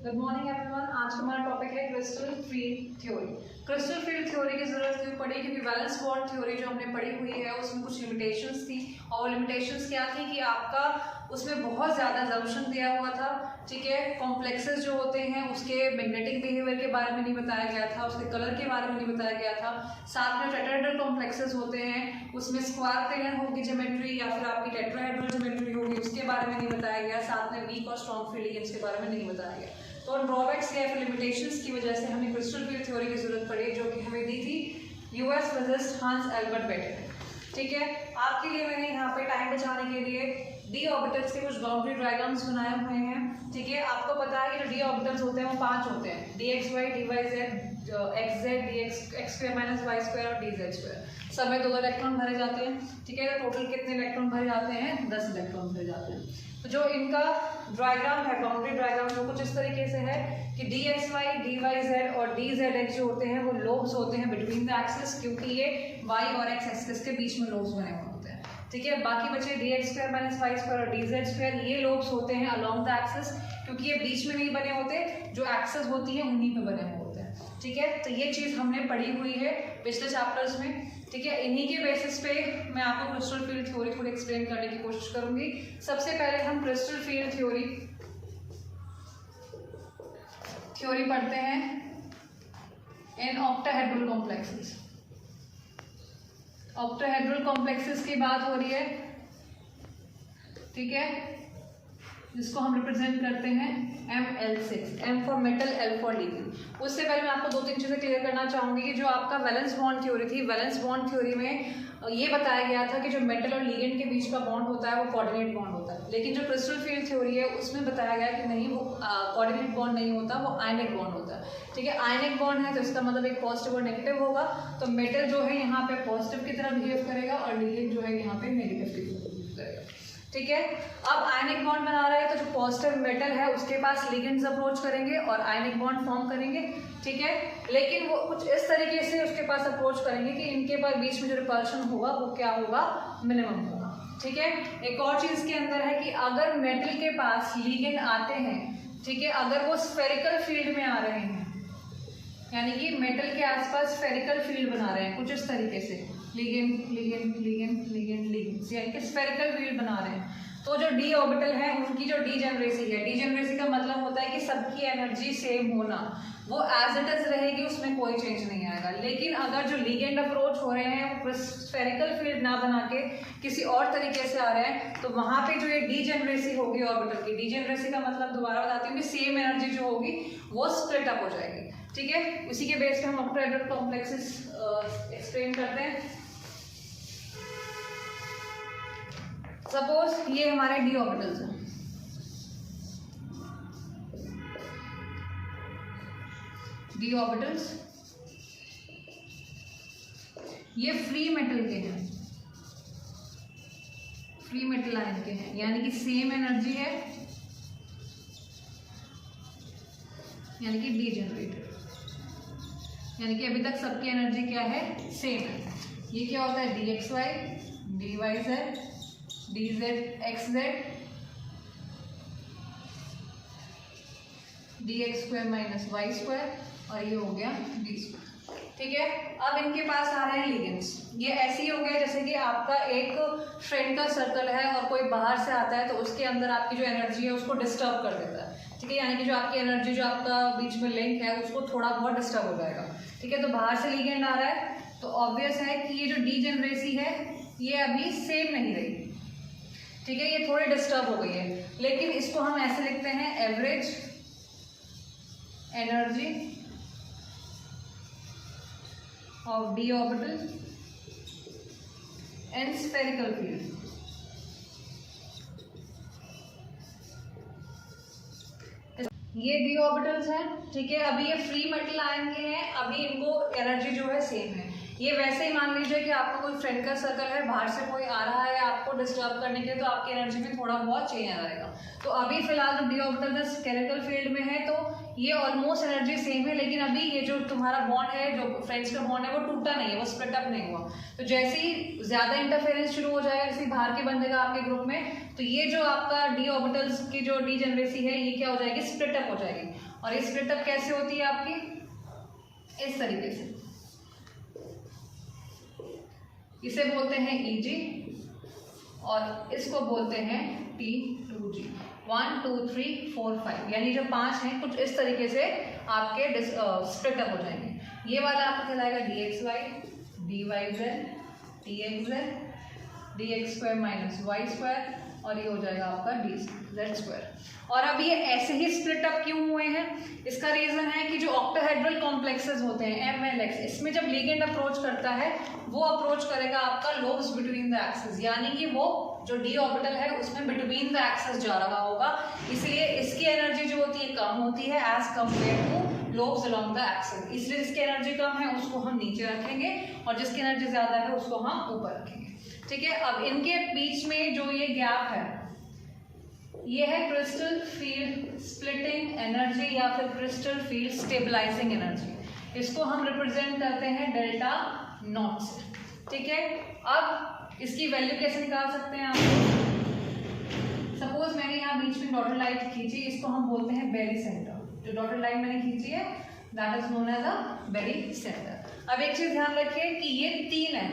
Good morning everyone. आज का हमारा टॉपिक है crystal field theory. Crystal field theory की जरूरत क्यों पड़ी? क्योंकि वैलेंस बॉन्ड थ्योरी जो हमने पढ़ी हुई है उसमें कुछ लिमिटेशंस थी, और लिमिटेशंस क्या थी कि आपका उसमें बहुत ज़्यादा अजम्पशन दिया हुआ था, ठीक है। कॉम्प्लेक्सेस जो होते हैं उसके मैग्नेटिक बिहेवियर के बारे में नहीं बताया गया था, उसके कलर के बारे में नहीं बताया गया था। साथ में टेट्राहेड्रल कॉम्प्लेक्सेस होते हैं उसमें स्क्वायर प्लेनर होगी ज्योमेट्री या फिर आपकी टेट्राहेड्रल ज्योमेट्री होगी, उसके बारे में नहीं बताया गया। साथ में वीक और स्ट्रॉन्ग फील्ड लिगेंड्स के बारे में नहीं बताया गया। तो ड्रॉबैक्स या फिर लिमिटेशंस की वजह से हमें क्रिस्टल फील्ड थ्योरी की जरूरत पड़ी, जो कि हमें दी थी यूएस फिजिसिस्ट हांस एल्बर्ट बेटे ने, ठीक है। आपके लिए मैंने यहाँ पे टाइम बचाने के लिए डी ऑर्बिटल्स के कुछ बाउंड्री डायग्राम्स बनाए हुए हैं, ठीक है। आपको पता है कि जो डी ऑर्बिटल्स होते हैं वो 5 होते हैं, D X Y, D Y Z, X Z, D X square minus Y square और डी जेड स्क्वायर। सब में 2 इलेक्ट्रॉन भरे जाते हैं, ठीक है। टोटल कितने इलेक्ट्रॉन भरे जाते हैं? 10 इलेक्ट्रॉन भरे जाते हैं। तो जो इनका डायग्राम है, बाउंड्री डायग्राम, वो कुछ इस तरीके से है कि D X Y, D Y Z और डी जेड एक्स जो होते हैं वो लोब्स होते हैं बिटवीन द एक्सिस, क्योंकि ये वाई और एक्स एक्सिस के बीच में लोब्स बने हुए होते हैं, ठीक है। बाकी बचे D X square minus Y square और डी जेड स्क्वायर, ये लोब्स होते हैं अलोंग द एक्सिस, क्योंकि ये बीच में नहीं बने होते, जो एक्सिस होती है उन्हीं पे बने हुए होते हैं, ठीक है। तो ये चीज़ हमने पढ़ी हुई है पिछले चैप्टर्स में, ठीक है। इन्हीं के बेसिस पे मैं आपको क्रिस्टल फील्ड थ्योरी थोड़ी एक्सप्लेन करने की कोशिश करूंगी। सबसे पहले हम क्रिस्टल फील्ड थ्योरी पढ़ते हैं in octahedral complexes. Octahedral complexes की बात हो रही है, ठीक है, जिसको हम रिप्रेजेंट करते हैं ML6, M for metal, L for ligand. उससे पहले मैं आपको 2-3 चीज़ें क्लियर करना चाहूँगी कि जो आपका वैलेंस बॉन्ड थ्योरी थी, वैलेंस बॉन्ड थ्योरी में ये बताया गया था कि जो मेटल और लिगेंड के बीच का बॉन्ड होता है वो कोऑर्डिनेट बॉन्ड होता है, लेकिन जो क्रिस्टल फील्ड थ्योरी है उसमें बताया गया कि नहीं, वो कोऑर्डिनेट बॉन्ड नहीं होता, वो आयनिक बॉन्ड होता है, ठीक है। आयनिक बॉन्ड है तो इसका मतलब एक पॉजिटिव और नेगेटिव होगा, तो मेटल जो है यहाँ पे पॉजिटिव की तरह बिहेव करेगा और लिगेंड जो है यहाँ पे नेगेटिव की तरह बिहेव करेगा, ठीक है। अब आयनिक बॉन्ड बना रहे हैं तो जो पॉजिटिव मेटल है उसके पास लिगेंड्स अप्रोच करेंगे और आयनिक बॉन्ड फॉर्म करेंगे, ठीक है। लेकिन वो कुछ इस तरीके से उसके पास अप्रोच करेंगे कि इनके पास बीच में जो रिपल्शन होगा वो क्या होगा? मिनिमम होगा, ठीक है। एक और चीज़ के अंदर है कि अगर मेटल के पास लिगेंड आते हैं, ठीक है, अगर वो स्फेरिकल फील्ड में आ रहे हैं, यानी कि मेटल के आसपास स्फेरिकल फील्ड बना रहे हैं कुछ इस तरीके से, ligand ligand ligand ligand ligand, यानी कि स्फेरिकल फील्ड बना रहे हैं, तो जो डी ऑर्बिटल है उनकी जो डीजेनरेसी है, डीजेनरेसी का मतलब होता है कि सबकी एनर्जी सेम होना, वो एज इट इज रहेगी, उसमें कोई चेंज नहीं आएगा। लेकिन अगर जो लिगेंड अप्रोच हो रहे हैं वो स्फेरिकल फील्ड ना बना के किसी और तरीके से आ रहे हैं, तो वहाँ पे जो ये डीजेनरेसी होगी ऑर्बिटल की, डीजेनरेसी का मतलब दोबारा बताती हूँ कि सेम एनर्जी जो होगी वो स्प्लिट अप हो जाएगी, ठीक है। उसी के बेस पे हम ऑक्टाहेड्रल कॉम्प्लेक्सेस एक्सप्लेन करते हैं। सपोज ये हमारे डी ऑर्बिटल्स हैं, डी ऑर्बिटल्स ये फ्री मेटल के हैं, फ्री मेटल आयन के हैं, यानी कि सेम एनर्जी है, यानी कि डीजेनरेटेड, यानी कि अभी तक सबकी एनर्जी क्या है? सेम है। ये क्या होता है? D X Y, D Y Z, D Z X Z, D X square minus Y square, और ये हो गया डी स्क्वायर, ठीक है। अब इनके पास आ रहे हैं लिगेंड्स। ये ऐसे ही हो गया जैसे कि आपका एक फ्रेंड का सर्कल है और कोई बाहर से आता है तो उसके अंदर आपकी जो एनर्जी है उसको डिस्टर्ब कर देता है, ठीक है, यानी कि जो आपकी एनर्जी जो आपका बीच में लिंक है उसको थोड़ा बहुत डिस्टर्ब हो जाएगा, ठीक है। तो बाहर से लिगेंड आ रहा है तो ऑब्वियस है कि ये जो डीजेनरेसी है ये अभी सेम नहीं रही, ठीक है, ये थोड़ी डिस्टर्ब हो गई है। लेकिन इसको हम ऐसे लिखते हैं average energy of D orbital and spherical field. ये डी ऑर्बिटल्स हैं, ठीक है। अभी ये फ्री मेटल आयन के हैं, अभी इनको एनर्जी जो है सेम है। ये वैसे ही मान लीजिए कि आपका कोई फ्रेंड का सर्कल है, बाहर से कोई आ रहा है आपको डिस्टर्ब करने के लिए, तो आपकी एनर्जी में थोड़ा बहुत चेंज आएगा। तो अभी फिलहाल जो डी ऑर्बिटल स्फेरिकल फील्ड में है तो ये ऑलमोस्ट एनर्जी सेम है, लेकिन अभी ये जो तुम्हारा बॉन्ड है, जो फ्रेंड्स का बॉन्ड है, वो टूटा नहीं है, वो स्प्लिट अप नहीं हुआ। तो जैसे ही ज़्यादा इंटरफेरेंस शुरू हो जाएगा किसी बाहर के बंदे का आपके ग्रुप में, तो ये जो आपका डी ऑर्बिटल्स की जो डीजेनरेसी है, ये क्या हो जाएगी, स्प्लिट अप हो जाएगी। और ये स्प्लिट अप कैसे होती है आपकी, इस तरीके से, इसे बोलते हैं Eg और इसको बोलते हैं T2G। 1 2 3 4 5, यानी जो 5 हैं कुछ इस तरीके से आपके स्प्लिट अप हो जाएंगे। ये वाला आपका कहलाएगा dxy, dyz, dxz, dx² minus y², और ये हो जाएगा आपका dz²। और अब ये ऐसे ही स्प्लिट अप क्यों हुए हैं, इसका रीजन है कि जो ऑक्टाहेड्रल कॉम्प्लेक्सेस होते हैं MLX, इसमें जब लिगेंड अप्रोच करता है, वो अप्रोच करेगा आपका लोब्स बिटवीन द एक्सिस, यानी कि वो जो डी ऑर्बिटल है उसमें बिटवीन द एक्सिस जा रहा होगा, इसलिए इसकी एनर्जी जो होती है कम होती है as compare to lobes along the axis. इसलिए जिसकी एनर्जी कम है उसको हम नीचे रखेंगे और जिसकी एनर्जी ज्यादा है उसको हम ऊपर रखेंगे। ठीक है, अब इनके बीच में जो ये गैप है, ये है क्रिस्टल फील्ड स्प्लिटिंग एनर्जी या फिर क्रिस्टल फील्ड स्टेबलाइजिंग एनर्जी। इसको हम रिप्रेजेंट करते हैं डेल्टा नॉट से। ठीक है, अब इसकी वैल्यू कैसे निकाल सकते हैं आप? सपोज मैंने यहाँ बीच में डॉटेड लाइन खींची, इसको हम बोलते हैं बेरी सेंटर। जो डॉटेड लाइन मैंने खींची है that is known as a barycentre. अब एक चीज ध्यान रखिए कि ये 3 है,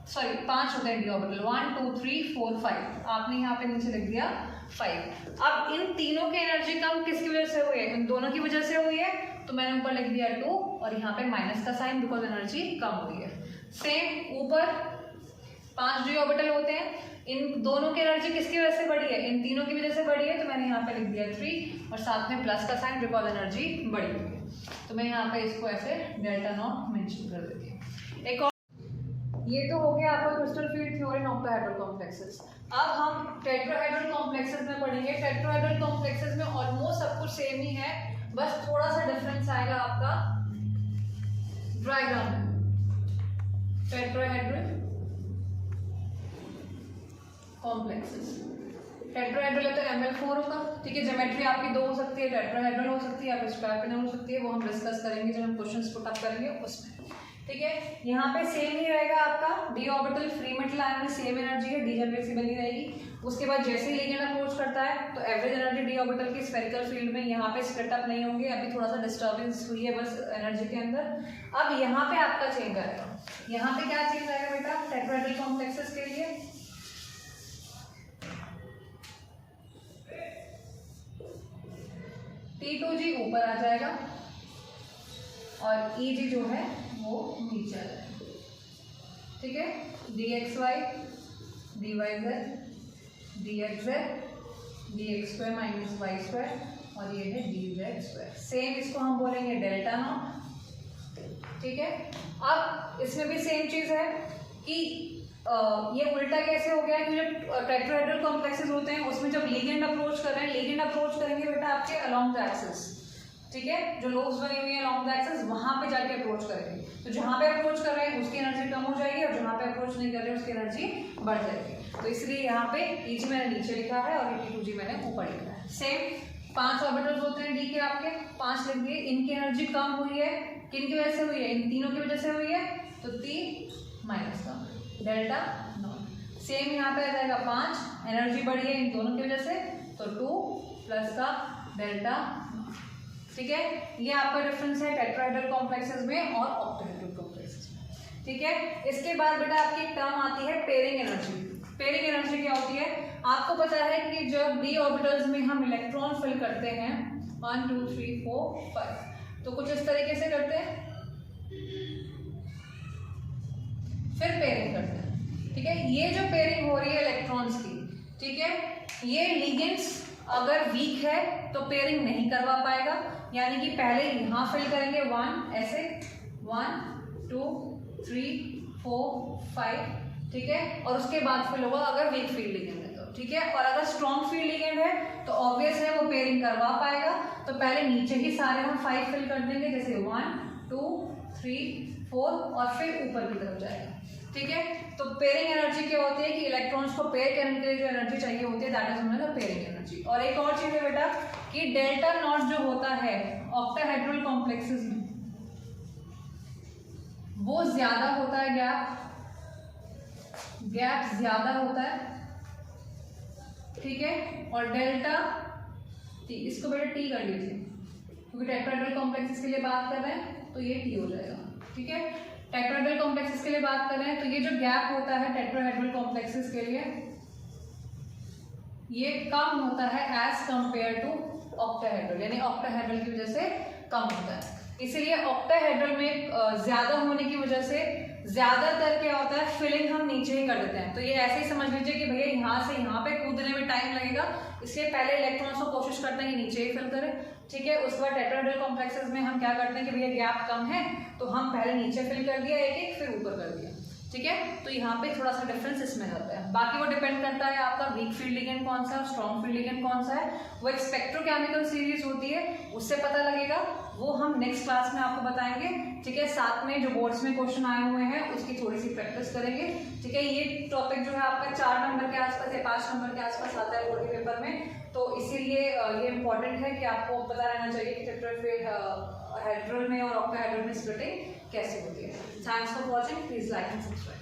सॉरी 5 होते हैं डी ऑर्बिटल, 1 2 3 4 5, आपने यहाँ पे नीचे लिख दिया 5। अब इन तीनों की एनर्जी कम किसकी वजह से हुई है? इन दोनों की वजह से हुई है, तो मैंने ऊपर लिख दिया 2 और यहाँ पे माइनस का साइन, बिकॉज एनर्जी कम हुई है। सेम ऊपर 5 डी ऑर्बिटल होते हैं, इन दोनों की एनर्जी किसकी वजह से बढ़ी है? इन तीनों की वजह से बढ़ी है, तो मैंने यहाँ पे लिख दिया 3 और साथ में प्लस का साइन, बिकॉज एनर्जी बढ़ी हुई है। तो मैं यहाँ पे इसको ऐसे डेल्टा नॉट मेंशन कर देती हूँ। एक और, ये तो हो गया आपका crystal field theory in octahedral complexes. अब हम टेट्राहेड्रल कॉम्प्लेक्सेस में पढ़ेंगे। टेट्राहेड्रल कॉम्प्लेक्सेस में ऑलमोस्ट सब कुछ सेम ही है, बस थोड़ा सा डिफरेंस आएगा आपका डायग्राम में। टेट्राहेड्रल कॉम्प्लेक्सेस, टेट्राहेड्रल है तो Ml4 होगा। ठीक है, ज्योमेट्री आपकी 2 हो सकती है, टेट्राहेड्रल हो सकती है, आप स्क्वायर पेनल हो सकती है, वो हम डिस्कस करेंगे जब हम क्वेश्चंस पुट अप करेंगे उसमें। ठीक है, यहाँ पे सेम ही रहेगा आपका D orbital free metal ion में सेम एनर्जी है, डीजेनरेसी बनी रहेगी। उसके बाद जैसे ही लिगेंड अप्रोच करता है तो एवरेज एनर्जी डी ऑर्बिटल की स्फेरिकल फील्ड में यहाँ पे स्प्लिट अप नहीं होंगे, अभी थोड़ा सा डिस्टर्बेंस हुई है बस एनर्जी के अंदर। अब यहाँ पे आपका चेंज आएगा, यहाँ पे क्या चेंज आएगा बेटा टेट्राहेड्रल कॉम्प्लेक्सेस के लिए? T2G ऊपर आ जाएगा और Eg जो है वो नीचे आ जाएगा। ठीक है, dxy, dyz, dxz, dx² minus y² और ये है dz²। सेम इसको हम बोलेंगे डेल्टा नॉट। ठीक है, अब इसमें भी सेम चीज है कि ये उल्टा कैसे हो गया कि जब टेट्राहेड्रल कॉम्प्लेक्सेस होते हैं उसमें जब लिगेंड अप्रोच कर रहे हैं, लिगेंड अप्रोच करेंगे बेटा आपके अलोंग द एक्सिस। ठीक है, जो लोब्स बनी हुई है अलोंग द एक्सिस वहां पे जाके अप्रोच करेंगे, तो जहां पे अप्रोच कर रहे हैं उसकी एनर्जी कम हो जाएगी और जहां पे अप्रोच नहीं कर रहे उसकी एनर्जी बढ़ जाएगी। तो इसलिए यहाँ पे Eg मैंने नीचे लिखा है और T2G मैंने ऊपर लिखा है। सेम 5 ऑर्बिटल्स होते हैं डी के, आपके 5 लिख दिए। इनकी एनर्जी कम हुई है, किन की वजह से हुई है? इन तीनों की वजह से हुई है, तो 3 माइनस का डेल्टा नॉट। सेम यहाँ पे आ जाएगा 5, एनर्जी बढ़ी है इन दोनों की वजह से, तो 2 प्लस का डेल्टा नॉट। ठीक है, ये आपका डिफरेंस है टेट्राहेड्रल कॉम्प्लेक्सेस में और ऑक्टाहेड्रल कॉम्प्लेक्सेस में। ठीक है, इसके बाद बेटा आपकी एक टर्म आती है पेयरिंग एनर्जी। पेयरिंग एनर्जी क्या होती है? आपको पता है कि जब डी ऑर्बिटल्स में हम इलेक्ट्रॉन फिल करते हैं 1 2 3 4 5, तो कुछ इस तरीके से करते हैं, फिर पेयरिंग करते हैं। ठीक है, ये जो पेयरिंग हो रही है इलेक्ट्रॉन्स की, ठीक है, ये लिगेंड्स अगर वीक है तो पेयरिंग नहीं करवा पाएगा, यानी कि पहले यहाँ फिल करेंगे 1 ऐसे 1 2 3 4 5, ठीक है, और उसके बाद फिल होगा अगर वीक फील्ड लिगेंड है तो। ठीक है, और अगर स्ट्रॉन्ग फील्ड लिगेंड है तो ऑब्वियस है वो पेयरिंग करवा पाएगा। तो पहले नीचे ही सारे हम 5 फिल कर देंगे, जैसे 1 2 3 4 और फिर ऊपर की तरफ जाएगा। ठीक है। तो पेयरिंग एनर्जी क्या होती है कि इलेक्ट्रॉन्स को पेयर करने के लिए जो एनर्जी चाहिए होती है that is known as pairing energy. और एक और चीज है बेटा कि डेल्टा नॉट जो होता है ऑक्टाहेड्रल कॉम्प्लेक्सेस में वो ज्यादा होता है, गैप ज्यादा होता है, ठीक है। और डेल्टा टी, इसको बेटा टी कर लीजिए क्योंकि टेट्राहेड्रल कॉम्प्लेक्सेस के लिए बात कर रहे हैं तो ये टी हो जाएगा, ठीक है। टेट्राहेड्रल कॉम्प्लेक्सेस के लिए बात कर रहे हैं तो ये जो गैप होता है टेट्राहेड्रल कॉम्प्लेक्सेस के लिए ये कम होता है एज कंपेयर टू ऑक्टाहेड्रल, यानी ऑक्टाहेड्रल की वजह से कम होता है। इसीलिए ऑक्टाहेड्रल में ज्यादा होने की वजह से ज्यादातर क्या होता है फिलिंग हम नीचे ही कर देते हैं। तो ये ऐसे ही समझ लीजिए कि भैया यहाँ से यहाँ पे कूदने में टाइम लगेगा, इसलिए पहले इलेक्ट्रॉन्स को कोशिश करते हैं कि नीचे ही फिल करें, ठीक है। उसके बाद टेट्राहेड्रल कॉम्प्लेक्सेस में हम क्या करते हैं कि भैया गैप कम है तो हम पहले नीचे फिल कर दिया एक एक, फिर ऊपर कर दिया, ठीक है। तो यहाँ पे थोड़ा सा डिफरेंस इसमें आता है। बाकी वो डिपेंड करता है आपका वीक फील्ड लिगेंड कौन सा है, स्ट्रॉन्ग फील्ड लिगेंड कौन सा है, वो एक स्पेक्ट्रोकेमिकल सीरीज होती है उससे पता लगेगा, वो हम नेक्स्ट क्लास में आपको बताएंगे, ठीक है। साथ में जो बोर्ड्स में क्वेश्चन आए हुए हैं उसकी थोड़ी सी प्रैक्टिस करेंगे, ठीक है। ये टॉपिक जो है आपका 4 नंबर के आसपास या 5 नंबर के आसपास आता है बोर्ड के पेपर में, तो इसीलिए ये इंपॉर्टेंट है कि आपको पता रहना चाहिए कि टेट्राहेड्रल में और ऑक्टाहेड्रल में स्प्लिटिंग कैसे होती है। Thanks for watching, please like and subscribe.